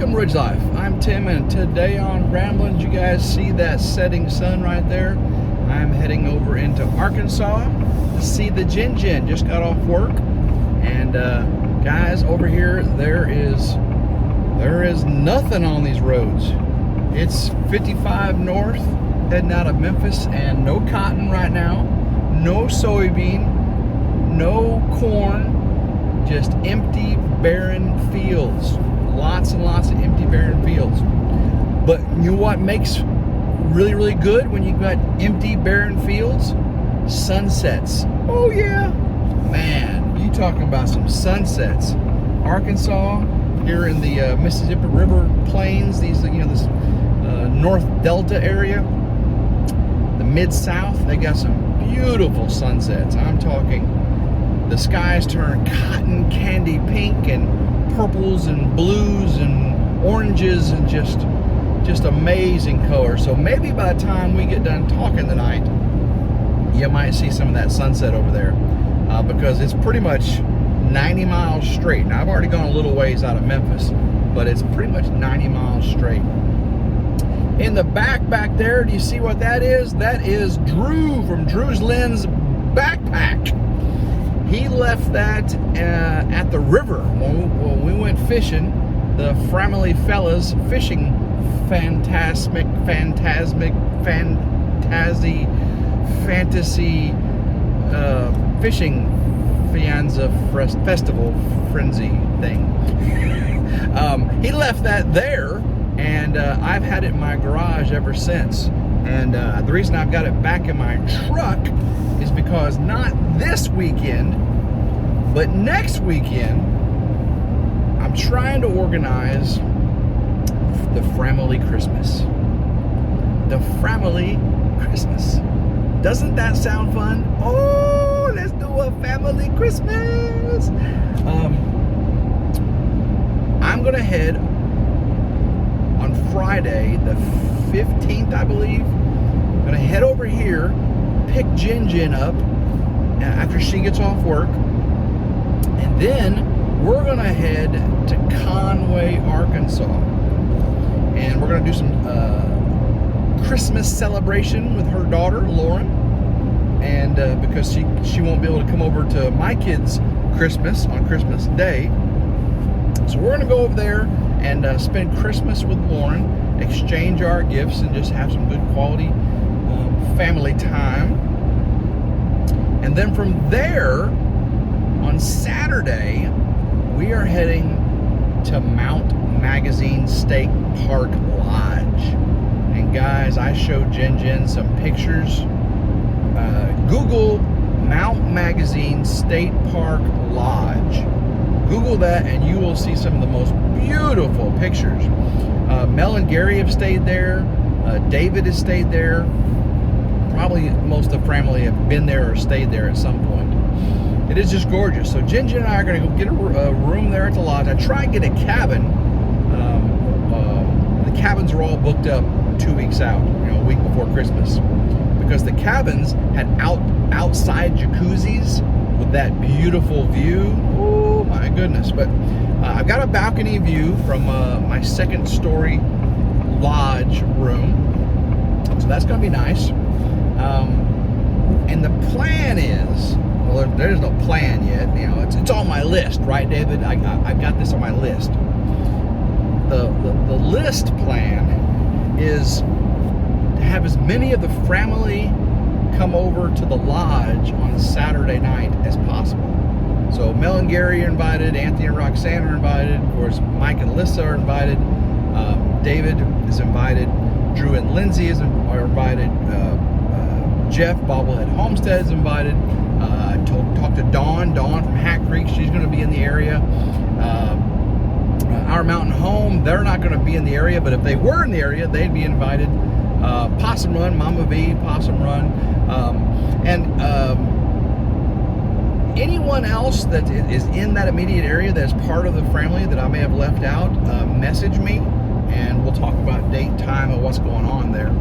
Welcome Ridge Life. I'm Tim, and today on Ramblings, you guys see that setting sun right there. I'm heading over into Arkansas to see the Jin Jin. Just got off work, and guys, over here there is nothing on these roads. It's 55 north, heading out of Memphis, and no cotton right now, no soybean, no corn, just empty, barren fields. Lots and lots of empty, barren fields. But you know what makes really, really good when you've got empty, barren fields? Sunsets. Oh yeah, man, you talking about some sunsets. Arkansas, here in the Mississippi River Plains, these, this North Delta area, the Mid-South, they got some beautiful sunsets. I'm talking, the skies turn cotton candy pink and purples and blues and oranges and just amazing color. So maybe by the time we get done talking tonight, you might see some of that sunset over there, because it's pretty much 90 miles straight. Now I've already gone a little ways out of Memphis, but it's pretty much 90 miles straight. In the back there, do you see what that is? That is Drew from Drew's Lens backpack. He left that at the river when we went fishing. The Framily fellas fishing fantasy fishing fianza festival frenzy thing. He left that there, and I've had it in my garage ever since. And the reason I've got it back in my truck is because not this weekend, but next weekend, I'm trying to organize the Framily Christmas. The Framily Christmas. Doesn't that sound fun? Oh, let's do a family Christmas. I'm going to head on Friday, the 15th, I believe. I'm going to head over here, pick Jin Jin up after she gets off work. And then we're going to head to Conway, Arkansas. And we're going to do some Christmas celebration with her daughter, Lauren. And because she won't be able to come over to my kids' Christmas on Christmas Day. So we're going to go over there and spend Christmas with Lauren, exchange our gifts, and just have some good quality family time. And then from there, on Saturday, we are heading to Mount Magazine State Park Lodge. And guys, I showed Jin Jin some pictures. Google Mount Magazine State Park Lodge. Google that and you will see some of the most beautiful pictures. Mel and Gary have stayed there. David has stayed there. Probably most of the family have been there or stayed there at some point. It is just gorgeous. So Jin Jin and I are going to go get a room there at the lodge. I try and get a cabin. The cabins are all booked up 2 weeks out, a week before Christmas, because the cabins had outside jacuzzis with that beautiful view. Oh my goodness! But I've got a balcony view from my second story lodge room, so that's going to be nice. And the plan is, well, there's no plan yet. It's on my list, right, David? I've got this on my list. The list plan is to have as many of the family come over to the lodge on Saturday night as possible. So Mel and Gary are invited, Anthony and Roxanne are invited, of course Mike and Alyssa are invited, David is invited, Drew and Lindsay are invited, Jeff Bobblehead Homestead is invited. I talked to Dawn from Hat Creek. She's going to be in the area. Our Mountain Home, they're not going to be in the area, but if they were in the area, they'd be invited. Possum Run, Mama V, Possum Run, and anyone else that is in that immediate area that's part of the family that I may have left out, message me, and we'll talk about date, time, and what's going on there.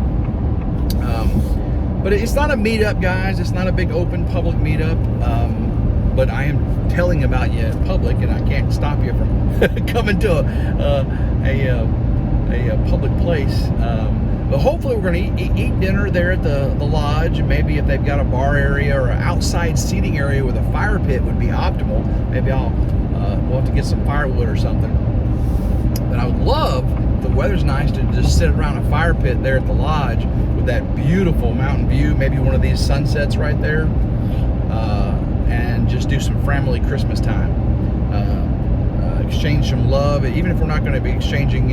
But it's not a meetup, guys. It's not a big open public meetup. But I am telling about you in public, and I can't stop you from coming to a a public place. But hopefully we're going to eat dinner there at the lodge, and maybe if they've got a bar area or an outside seating area with a fire pit would be optimal. Maybe we'll have to get some firewood or something. But I would love, if the weather's nice, to just sit around a fire pit there at the lodge with that beautiful mountain view, maybe one of these sunsets right there, and just do some Framily Christmas time. Exchange some love. Even if we're not going to be exchanging,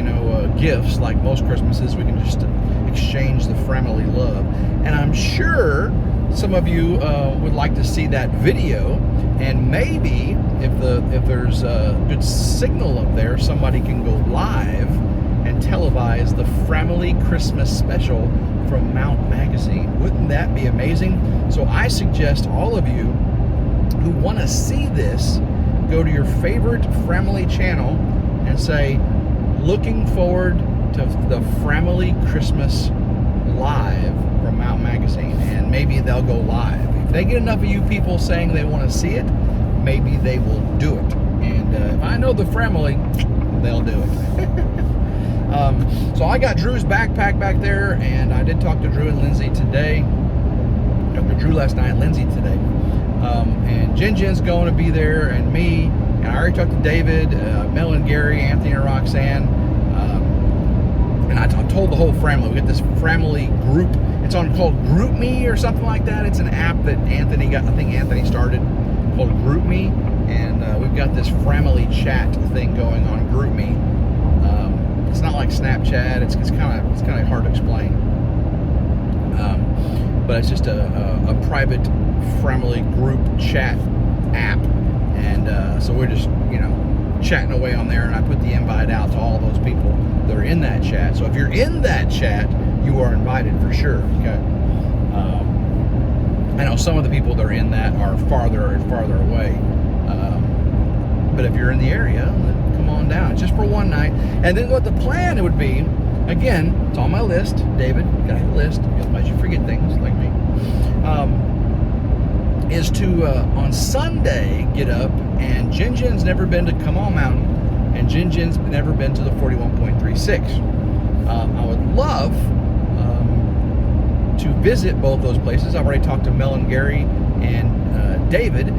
gifts like most Christmases, we can just exchange the Framily love. And I'm sure some of you would like to see that video, and maybe if there's a good signal up there, somebody can go live and televise the Framily Christmas special from Mount Magazine. Wouldn't that be amazing? So I suggest all of you who want to see this, go to your favorite Framily channel and say, looking forward to the Framily Christmas live from Mount Magazine, and maybe they'll go live. If they get enough of you people saying they want to see it, maybe they will do it. And if I know the Framily, they'll do it. So I got Drew's backpack back there, and I did talk to Drew and Lindsay today. Talked to Drew last night, Lindsay today. And Jen's going to be there, and me, and I already talked to David, Mel and Gary, Anthony and Roxanne, and I told the whole family. We got this Framily group. It's called Group Me or something like that. It's an app that Anthony started called Group Me, and we've got this Framily chat thing going on Group Me. It's not like Snapchat. It's kind of hard to explain. But it's just a private Framily group chat app, and so we're just chatting away on there, and I put the invite out to all those people that are in that chat. So if you're in that chat, you are invited for sure. Okay. I know some of the people that are in that are farther and farther away, but if you're in the area, then come on down. It's just for one night, and then what the plan would be. Again, it's on my list. David, you gotta have a list, otherwise you forget things like me. Is to, on Sunday, get up, and Jen's never been to Come On Mountain, and Jen's never been to the 41.36. I would love to visit both those places. I've already talked to Mel and Gary and David.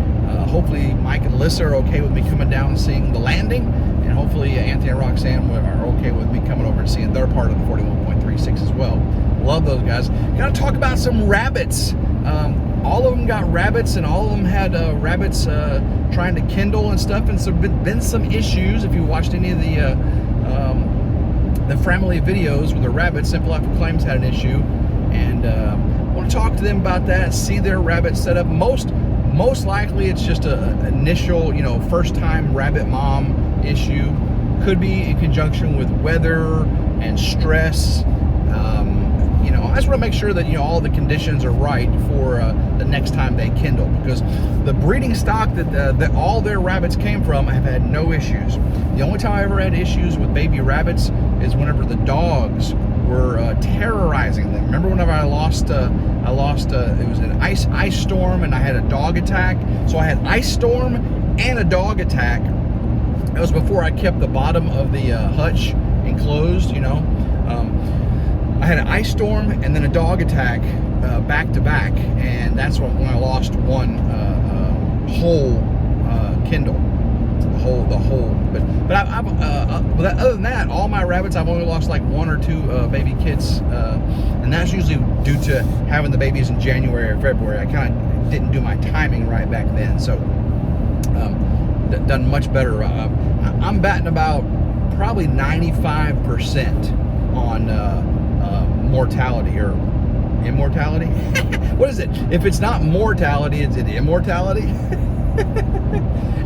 Hopefully Mike and Alyssa are okay with me coming down and seeing the landing, and hopefully Anthony and Roxanne are okay with me coming over and seeing their part of the 41.36 as well. Love those guys. Got to talk about some rabbits. All of them got rabbits, and all of them had rabbits trying to kindle and stuff, and so been some issues. If you watched any of the Framily videos with the rabbits, Simple After Claims had an issue, and I want to talk to them about that, see their rabbit setup. Most likely it's just a initial, first time rabbit mom issue. Could be in conjunction with weather and stress. I just want to make sure that all the conditions are right for the next time they kindle, because the breeding stock that all their rabbits came from have had no issues. The only time I ever had issues with baby rabbits is whenever the dogs were terrorizing them. Remember whenever I lost it was an ice storm, and I had a dog attack. So I had ice storm and a dog attack. That was before I kept the bottom of the hutch enclosed. I had an ice storm and then a dog attack back to back, and that's when I lost one whole Kindle, the whole. But other than that, all my rabbits, I've only lost like one or two baby kits, and that's usually due to having the babies in January or February. I kind of didn't do my timing right back then, so done much better. I'm batting about probably 95% on mortality or immortality. What is it? If it's not mortality, is it immortality?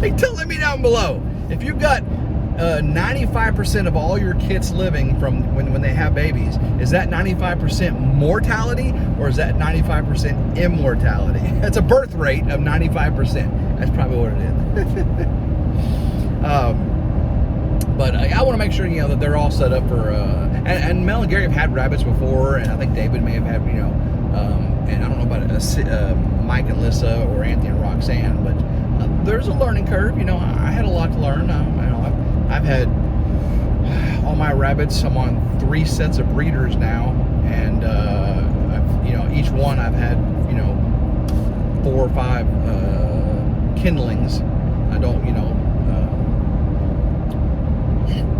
Hey, let me down below. If you've got 95% of all your kits living from when they have babies, is that 95% mortality, or is that 95% immortality? That's a birth rate of 95%. That's probably what it is. But I want to make sure that they're all set up for. And Mel and Gary have had rabbits before, and I think David may have had and I don't know about Mike and Alyssa or Anthony and Roxanne, but there's a learning curve. I had a lot to learn. I've had all my rabbits. I'm on 3 sets of breeders now, and each one I've had 4 or 5 kindlings. I don't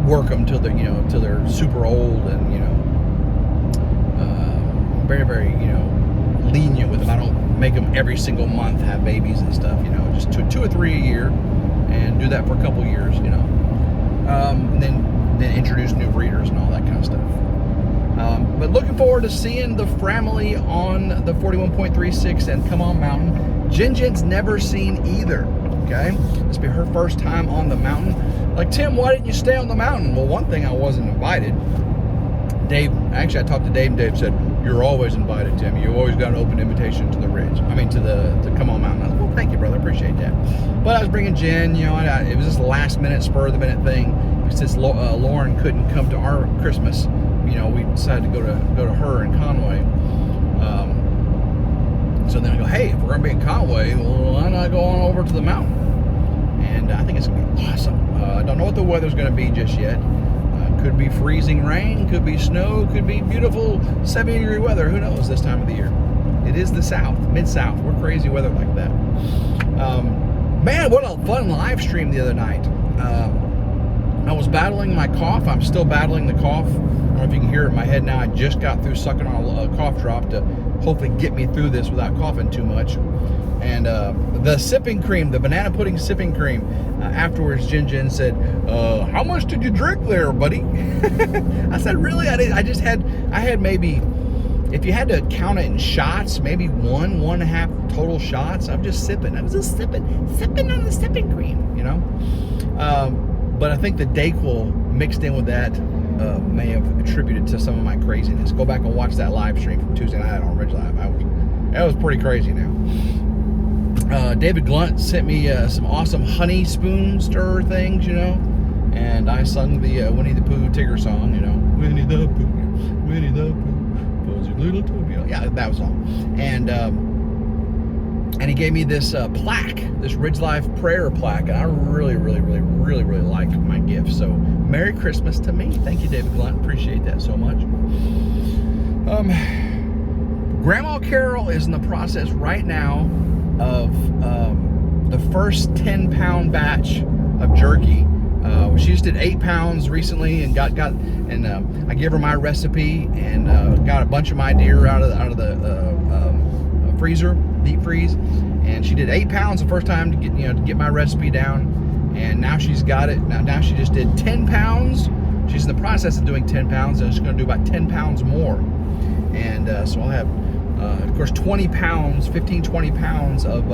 work them till they're super old, and very, very lenient with them. I don't make them every single month have babies and stuff. Just 2 or 3 a year, and do that for a couple years. And then introduce new breeders and all that kind of stuff. But looking forward to seeing the Framily on the 41.36 and Come On Mountain. Jin's never seen either. Okay, this will be her first time on the mountain. Like, Tim, why didn't you stay on the mountain? Well, one thing, I wasn't invited. Dave, actually, I talked to Dave, and Dave said, "You're always invited, Tim. You always got an open invitation to the ridge. To Come On Mountain." I was like, "Well, thank you, brother. I appreciate that." But I was bringing Jen. It was just a last-minute, spur-of-the-minute thing. Since Lauren couldn't come to our Christmas, we decided to go to her in Conway. So then I go, hey, if we're gonna be in Conway, well, why not go on over to the mountain? And I think it's gonna be awesome. I don't know what the weather's gonna be just yet. Could be freezing rain, could be snow, could be beautiful 70-degree weather. Who knows this time of the year? It is the South, Mid-South. We're crazy weather like that. Man, what a fun live stream the other night. I was battling my cough. I'm still battling the cough. I don't know if you can hear it in my head now. I just got through sucking on a cough drop to hopefully get me through this without coughing too much. And the sipping cream, the banana pudding sipping cream, afterwards Jen said, how much did you drink there, buddy? I said, really? I had maybe, if you had to count it in shots, maybe 1.5 total shots. I'm just sipping. I was just sipping on the sipping cream, But I think the Dayquil mixed in with that may have attributed to some of my craziness. Go back and watch that live stream from Tuesday night on RidgeLife. That was pretty crazy now. David Glunt sent me some awesome honey spoon stir things, and I sung the Winnie the Pooh Tigger song, Winnie the Pooh, fuzzy little toe. Yeah, that was all. And he gave me this plaque, this RidgeLife prayer plaque, and I really, really, really, really, really like my gift. So, Merry Christmas to me. Thank you, David Glunt. Appreciate that so much. Grandma Carol is in the process right now of the first 10-pound batch of jerky. She just did 8 pounds recently, and I gave her my recipe and got a bunch of my deer out of the freezer, deep freeze, and she did 8 pounds the first time to get my recipe down, and now she's got it. Now she just did 10 pounds. She's in the process of doing 10 pounds, and she's going to do about 10 pounds more, and so I'll have, of course, 20 pounds, 20 pounds of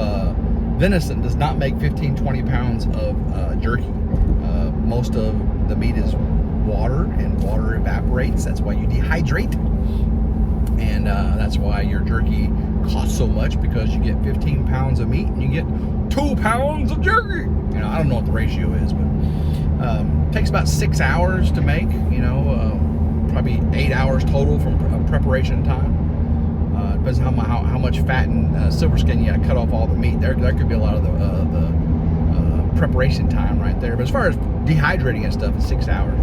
venison does not make 20 pounds of jerky. Most of the meat is water, and water evaporates. That's why you dehydrate, and that's why your jerky costs so much, because you get 15 pounds of meat and you get 2 pounds of jerky. I don't know what the ratio is, but takes about 6 hours to make. Probably 8 hours total from preparation time. Depends on how much fat and silver skin you got to cut off all the meat. There could be a lot of the preparation time right there. But as far as dehydrating and stuff, it's 6 hours.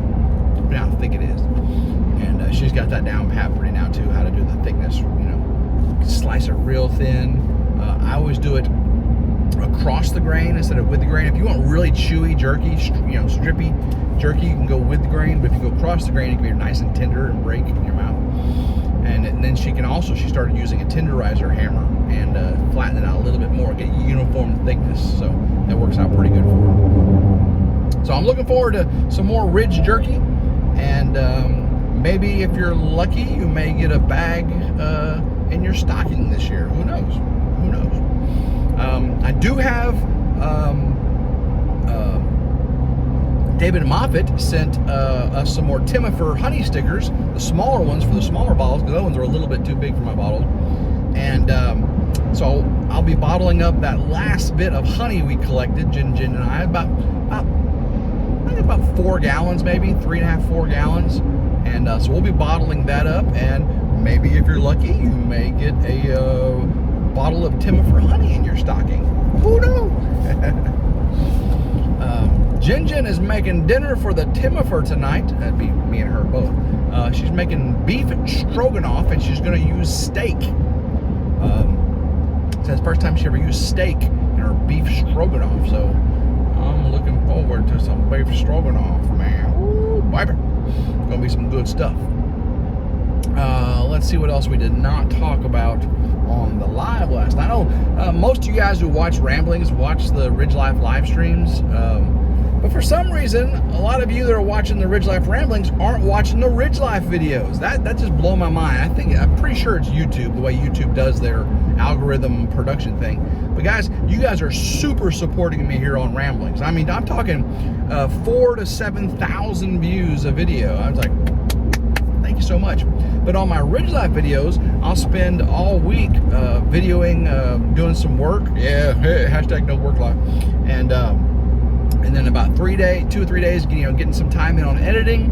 I think it is. And she's got that down pat pretty now too, how to do the thickness. Slice it real thin. I always do it across the grain instead of with the grain. If you want really chewy jerky, strippy jerky, you can go with the grain. But if you go across the grain, it can be nice and tender and break in your mouth. And then she started using a tenderizer hammer and flatten it out a little bit more, get uniform thickness. So that works out pretty good for her. So I'm looking forward to some more Ridge jerky, and maybe if you're lucky, you may get a bag in your stocking this year. Who knows? Who knows? I do have David Moffitt sent us some more Timifer honey stickers, the smaller ones for the smaller bottles, because those ones are a little bit too big for my bottles. And so I'll be bottling up that last bit of honey we collected, Jen and I, I think about 4 gallons, maybe 3.5, 4 gallons. And so we'll be bottling that up, and maybe if you're lucky, you may get a bottle of Timifer honey in your stocking. Who knows? Jen is making dinner for the Timifer tonight. That'd be me and her both. She's making beef stroganoff, and she's going to use steak. So it's the first time she ever used steak in her beef stroganoff. So I'm looking forward to some beef stroganoff, man. Ooh, baby. It's going to be some good stuff. Let's see what else we did not talk about on the live last night. I know most of you guys who watch Ramblings watch the RidgeLife live streams. But for some reason, a lot of you that are watching the RidgeLife Ramblings aren't watching the RidgeLife videos. That just blew my mind. I'm pretty sure it's YouTube, the way YouTube does their algorithm production thing. But guys, you guys are super supporting me here on Ramblings. I mean, I'm talking 4,000 to 7,000 views a video. I was like, thank you so much. But on my RidgeLife videos, I'll spend all week videoing, doing some work. Yeah, hashtag no work life. And then about 2 or 3 days, getting some time in on editing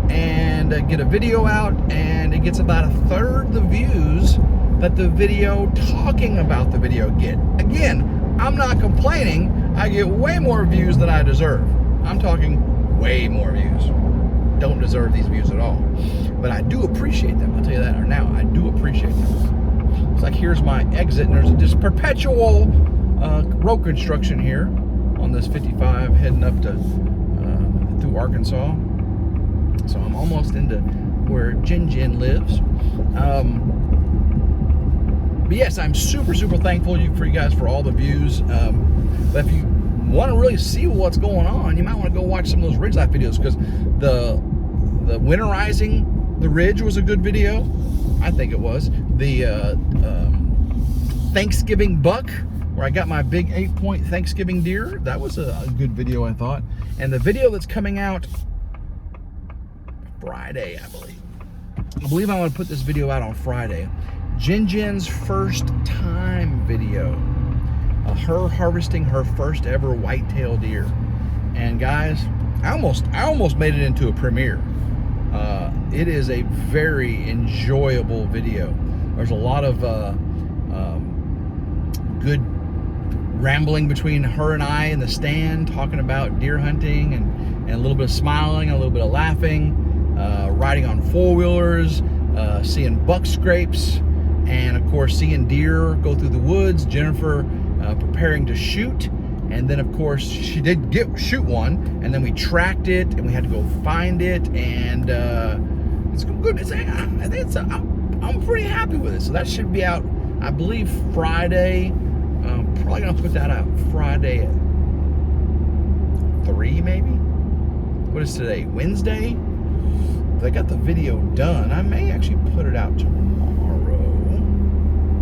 and get a video out, and it gets about 1/3 the views that the video talking about the video get. Again, I'm not complaining. I get way more views than I deserve. I'm talking way more views. Don't deserve these views at all. But I do appreciate them. I'll tell you that right now. I do appreciate them. It's like, here's my exit, and there's just perpetual road construction here on this 55 heading up to through Arkansas. So I'm almost into where Jen lives. But yes, I'm super thankful for you guys for all the views. But if you want to really see what's going on, you might want to go watch some of those RidgeLife videos, because the winterizing the ridge was a good video. I think it was. The Thanksgiving buck, where I got my big 8-point Thanksgiving deer, that was a good video, I thought. And the video that's coming out Friday, I believe I want to put this video out on Friday. Jen's first time video, her harvesting her first ever whitetail deer. And guys, I almost made it into a premiere. It is a very enjoyable video. There's a lot of good rambling between her and I in the stand, talking about deer hunting, and a little bit of smiling, a little bit of laughing, riding on four-wheelers, seeing buck scrapes, and of course seeing deer go through the woods, Jennifer preparing to shoot. And then of course she did shoot one, and then we tracked it, and we had to go find it, and it's good. I'm pretty happy with it. So that should be out, I believe, Friday. Probably gonna put that out Friday at 3, maybe. What is today? Wednesday? If I got the video done, I may actually put it out tomorrow.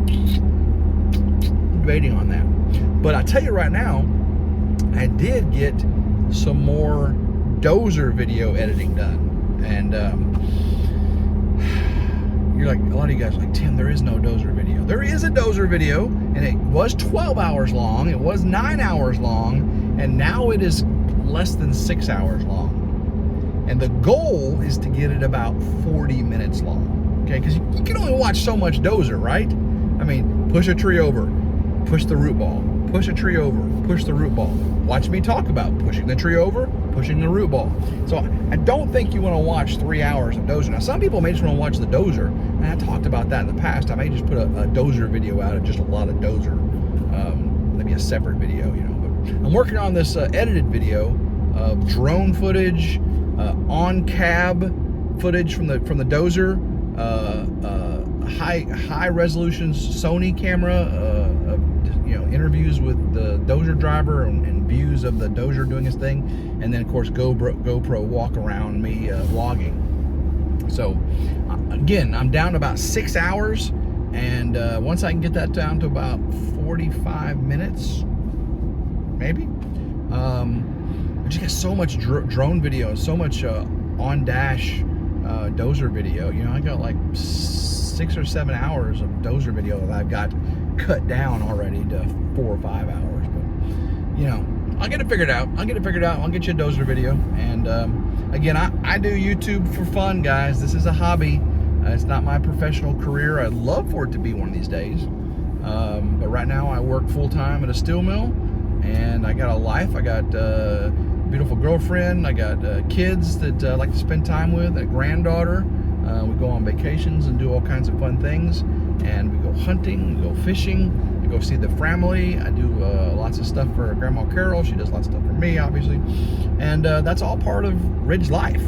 I'm debating on that. But I tell you right now, I did get some more dozer video editing done. And you're like, a lot of you guys are like, Tim, there is no dozer video. There is a dozer video, and it was 12 hours long, it was 9 hours long, and now it is less than 6 hours long. And the goal is to get it about 40 minutes long, okay? Because you can only watch so much dozer, right? I mean, push a tree over, push the root ball, push a tree over, push the root ball. Watch me talk about pushing the tree over, pushing the root ball. So I don't think you want to watch 3 hours of dozer. Now, some people may just want to watch the dozer, and I talked about that in the past. I may just put a dozer video out of just a lot of dozer, maybe a separate video, But I'm working on this edited video of drone footage, on cab footage from the dozer, high resolution Sony camera, interviews with the dozer driver and views of the dozer doing his thing, and then of course GoPro walk around me vlogging. So again, I'm down to about 6 hours, and once I can get that down to about 45 minutes, maybe. I just got so much drone video, so much on dash dozer video. I got like 6 or 7 hours of dozer video that I've got cut down already to 4 or 5 hours. But I'll get it figured out. I'll get you a dozer video. And again, I do YouTube for fun, guys. This is a hobby. It's not my professional career. I'd love for it to be one of these days. But right now I work full-time at a steel mill, and I got a life. I got beautiful girlfriend. I got kids that I like to spend time with, a granddaughter. We go on vacations and do all kinds of fun things. And we go hunting, we go fishing, we go see the Framily. I do lots of stuff for Grandma Carol. She does lots of stuff for me, obviously. And that's all part of Ridge Life.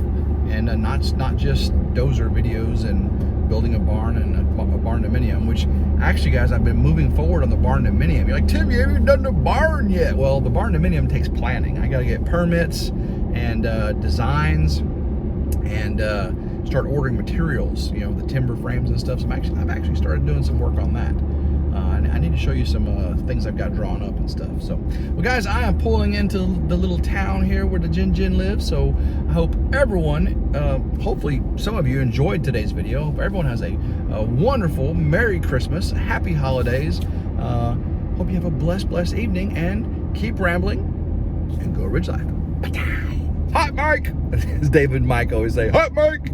And not just dozer videos and building a barn and a barn dominium, which actually, guys, I've been moving forward on the barn dominium. You're like, Tim, you haven't done the barn yet. Well, the barn dominium takes planning. I got to get permits and designs and start ordering materials, you know, the timber frames and stuff. So I've actually started doing some work on that. I need to show you some things I've got drawn up and stuff. So, well, guys, I am pulling into the little town here where the Jin lives. So I hope everyone, hopefully some of you enjoyed today's video. Hope everyone has a wonderful Merry Christmas, Happy Holidays. Hope you have a blessed evening, and keep rambling and go Ridge Life. Hot Mike, as David and Mike always say, Hot Mike.